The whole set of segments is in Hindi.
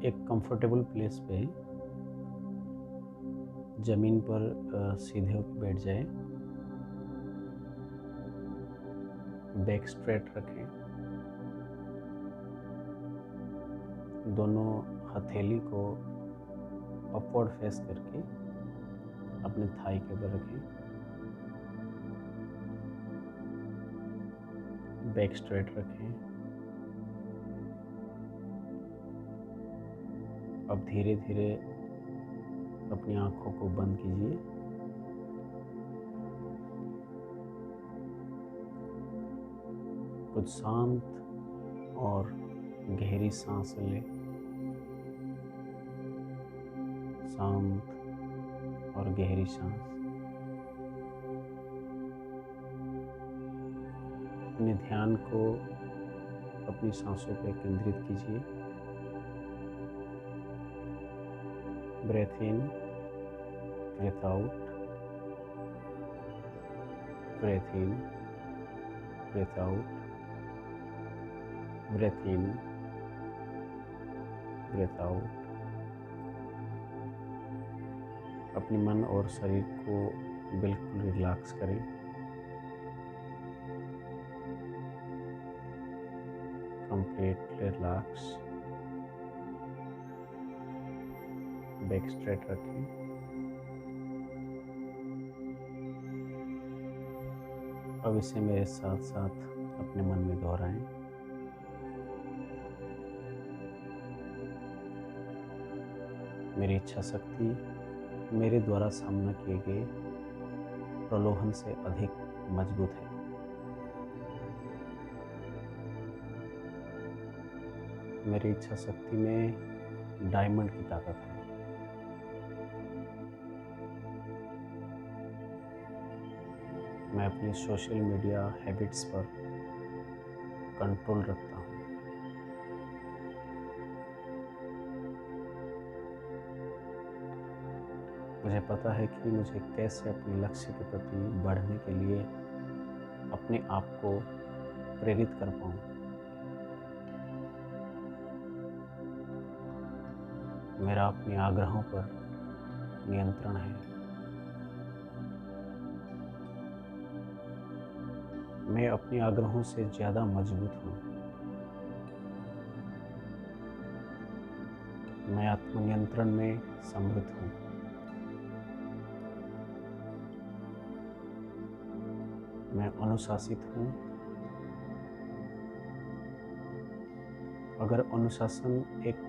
एक कंफर्टेबल प्लेस पे ज़मीन पर सीधे होकर बैठ जाएं, बैक स्ट्रेट रखें, दोनों हथेली को अपवर्ड फेस करके अपने थाई के ऊपर रखें, बैक स्ट्रेट रखें। अब धीरे धीरे अपनी आँखों को बंद कीजिए। कुछ शांत और गहरी सांस लें, शांत और गहरी सांस। अपने ध्यान को अपनी सांसों पर केंद्रित कीजिए। Breath in, breath out, breath in, breath out, breath in, breath out. अपने मन और शरीर को बिल्कुल रिलैक्स करें। Completely relax. बैक स्ट्रेट रखें। अब इसे मेरे साथ साथ अपने मन में दोहराएं। मेरी इच्छा शक्ति मेरे द्वारा सामना किए गए प्रलोभन से अधिक मजबूत है। मेरी इच्छा शक्ति में डायमंड की ताकत है। मैं अपनी सोशल मीडिया हैबिट्स पर कंट्रोल रखता हूँ। मुझे पता है कि मुझे कैसे अपने लक्ष्य के प्रति बढ़ने के लिए अपने आप को प्रेरित कर पाऊँ। मेरा अपने आग्रहों पर नियंत्रण है। मैं अपने आग्रहों से ज़्यादा मजबूत हूँ। मैं आत्मनियंत्रण में समृद्ध हूँ। मैं अनुशासित हूँ। अगर अनुशासन एक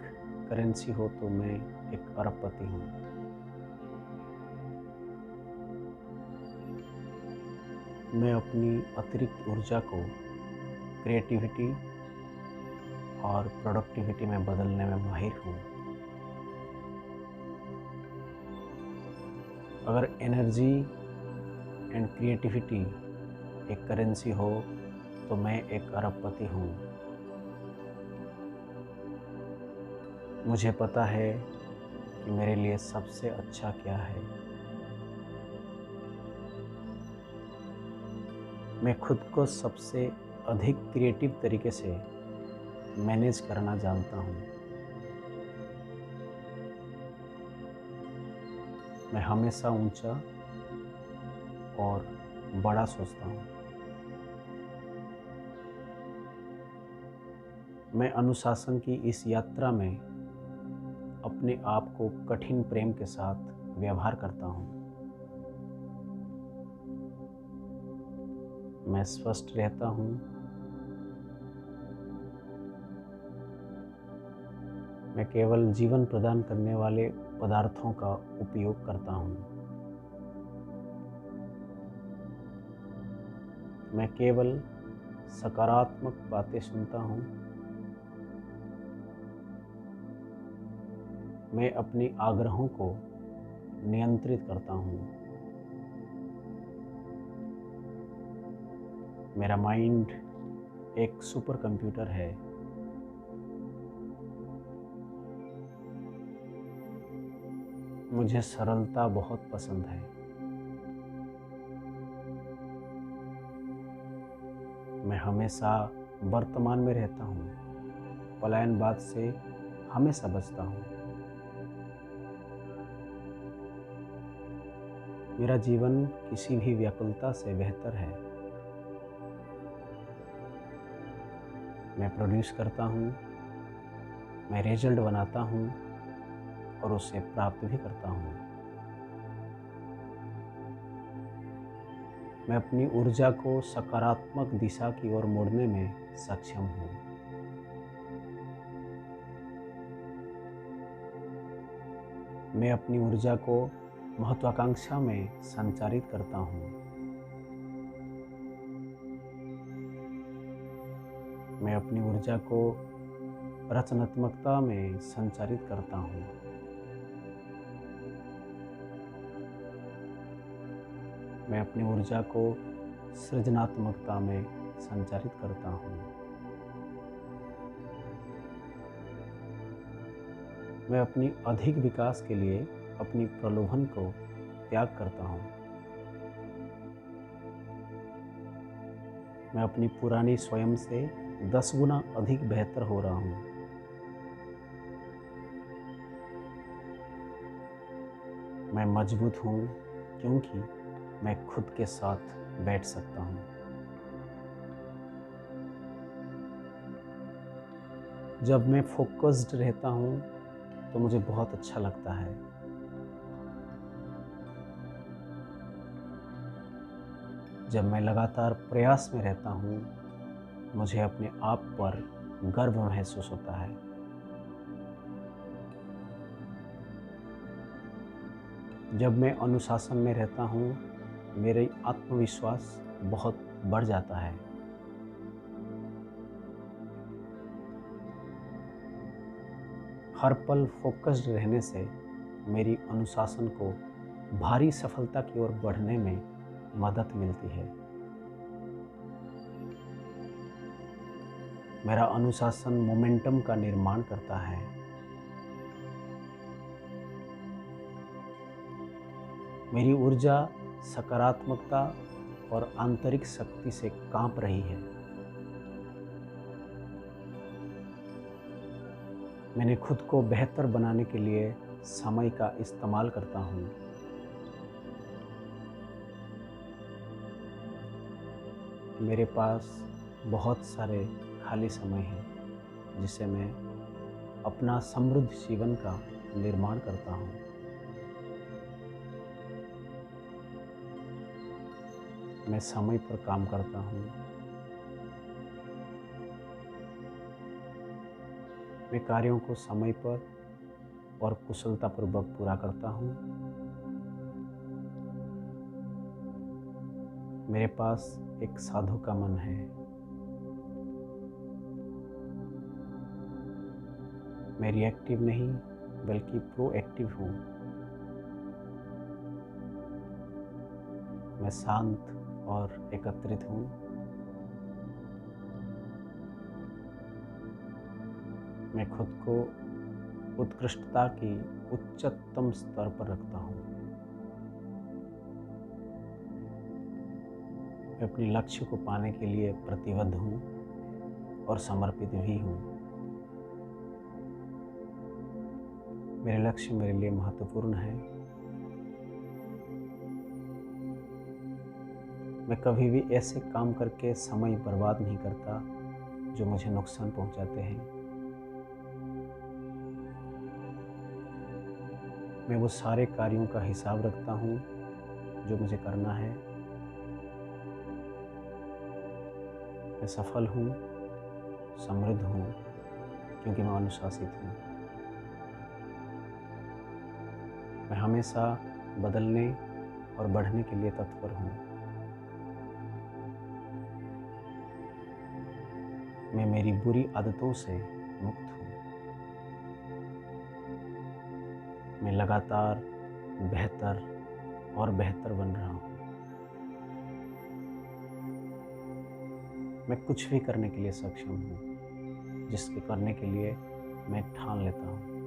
करेंसी हो तो मैं एक अरबपति हूँ। मैं अपनी अतिरिक्त ऊर्जा को क्रिएटिविटी और प्रोडक्टिविटी में बदलने में माहिर हूँ। अगर एनर्जी एंड क्रिएटिविटी एक करेंसी हो तो मैं एक अरबपति हूँ। मुझे पता है कि मेरे लिए सबसे अच्छा क्या है। मैं खुद को सबसे अधिक क्रिएटिव तरीके से मैनेज करना जानता हूँ। मैं हमेशा ऊंचा और बड़ा सोचता हूँ। मैं अनुशासन की इस यात्रा में अपने आप को कठिन प्रेम के साथ व्यवहार करता हूँ। मैं स्वस्थ रहता हूँ। मैं केवल जीवन प्रदान करने वाले पदार्थों का उपयोग करता हूँ। मैं केवल सकारात्मक बातें सुनता हूँ। मैं अपने आग्रहों को नियंत्रित करता हूँ। मेरा माइंड एक सुपर कंप्यूटर है। मुझे सरलता बहुत पसंद है। मैं हमेशा वर्तमान में रहता हूँ। पलायनवाद से हमेशा बचता हूँ। मेरा जीवन किसी भी व्याकुलता से बेहतर है। मैं प्रोड्यूस करता हूँ, मैं रिजल्ट बनाता हूँ और उसे प्राप्त भी करता हूँ। मैं अपनी ऊर्जा को सकारात्मक दिशा की ओर मोड़ने में सक्षम हूँ। मैं अपनी ऊर्जा को महत्वाकांक्षा में संचारित करता हूँ। मैं अपनी ऊर्जा को रचनात्मकता में संचारित करता हूँ। मैं अपनी ऊर्जा को सृजनात्मकता में संचारित करता हूँ। मैं अपनी अधिक विकास के लिए अपनी प्रलोभन को त्याग करता हूँ। मैं अपनी पुरानी स्वयं से 10 गुना अधिक बेहतर हो रहा हूँ। मैं मजबूत हूँ क्योंकि मैं खुद के साथ बैठ सकता हूँ। जब मैं फोकस्ड रहता हूँ तो मुझे बहुत अच्छा लगता है। जब मैं लगातार प्रयास में रहता हूँ, मुझे अपने आप पर गर्व महसूस होता है। जब मैं अनुशासन में रहता हूँ, मेरा आत्मविश्वास बहुत बढ़ जाता है। हर पल फोकस्ड रहने से मेरी अनुशासन को भारी सफलता की ओर बढ़ने में मदद मिलती है। मेरा अनुशासन मोमेंटम का निर्माण करता है। मेरी ऊर्जा सकारात्मकता और आंतरिक शक्ति से कांप रही है। मैंने खुद को बेहतर बनाने के लिए समय का इस्तेमाल करता हूँ। मेरे पास बहुत सारे खाली समय है जिसे मैं अपना समृद्ध जीवन का निर्माण करता हूँ। मैं समय पर काम करता हूँ। मैं कार्यों को समय पर और कुशलतापूर्वक पूरा करता हूँ। मेरे पास एक साधु का मन है। मैं रिएक्टिव नहीं बल्कि प्रोएक्टिव हूँ। मैं शांत और एकत्रित हूँ। मैं खुद को उत्कृष्टता की उच्चतम स्तर पर रखता हूँ। मैं अपने लक्ष्य को पाने के लिए प्रतिबद्ध हूँ और समर्पित भी हूँ। मेरे लक्ष्य मेरे लिए महत्वपूर्ण है। मैं कभी भी ऐसे काम करके समय बर्बाद नहीं करता जो मुझे नुकसान पहुंचाते हैं। मैं वो सारे कार्यों का हिसाब रखता हूँ जो मुझे करना है। मैं सफल हूँ, समृद्ध हूँ क्योंकि मैं अनुशासित हूँ। मैं हमेशा बदलने और बढ़ने के लिए तत्पर हूँ। मैं मेरी बुरी आदतों से मुक्त हूँ। मैं लगातार बेहतर और बेहतर बन रहा हूँ। मैं कुछ भी करने के लिए सक्षम हूँ जिसके करने के लिए मैं ठान लेता हूँ।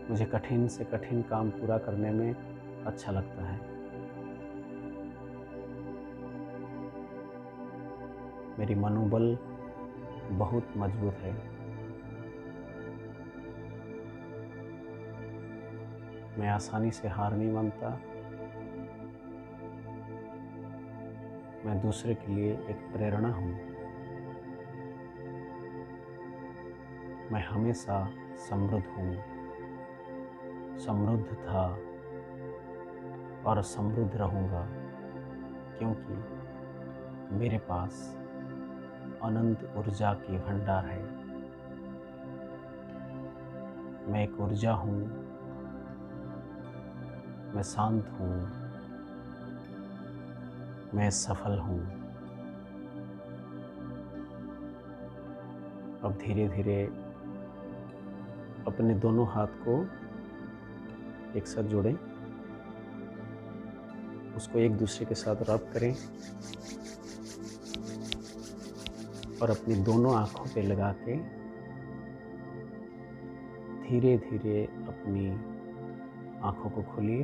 मुझे कठिन से कठिन काम पूरा करने में अच्छा लगता है। मेरी मनोबल बहुत मजबूत है। मैं आसानी से हार नहीं मानता। मैं दूसरे के लिए एक प्रेरणा हूँ। मैं हमेशा समृद्ध हूँ, समृद्ध था और समृद्ध रहूँगा, क्योंकि मेरे पास अनंत ऊर्जा की भंडार है। मैं एक ऊर्जा हूँ, मैं शांत हूँ, मैं सफल हूँ। अब धीरे धीरे अपने दोनों हाथ को एक साथ जोड़ें, उसको एक दूसरे के साथ रब करें और अपनी दोनों आँखों पे लगा के धीरे धीरे अपनी आँखों को खोलिए।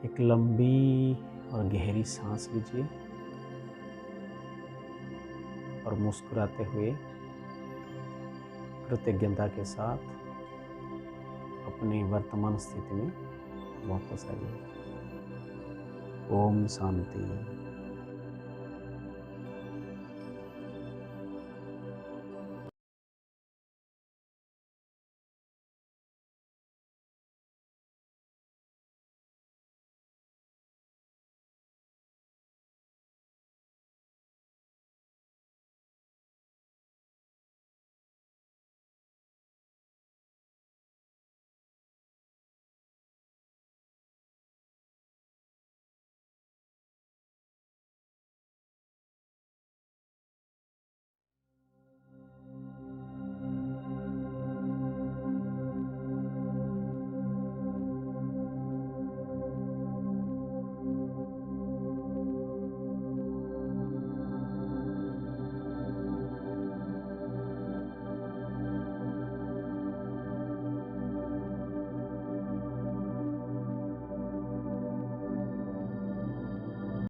एक लंबी और गहरी सांस लीजिए और मुस्कुराते हुए कृतज्ञता के साथ अपनी वर्तमान स्थिति में वापस आइए। ओम शांति।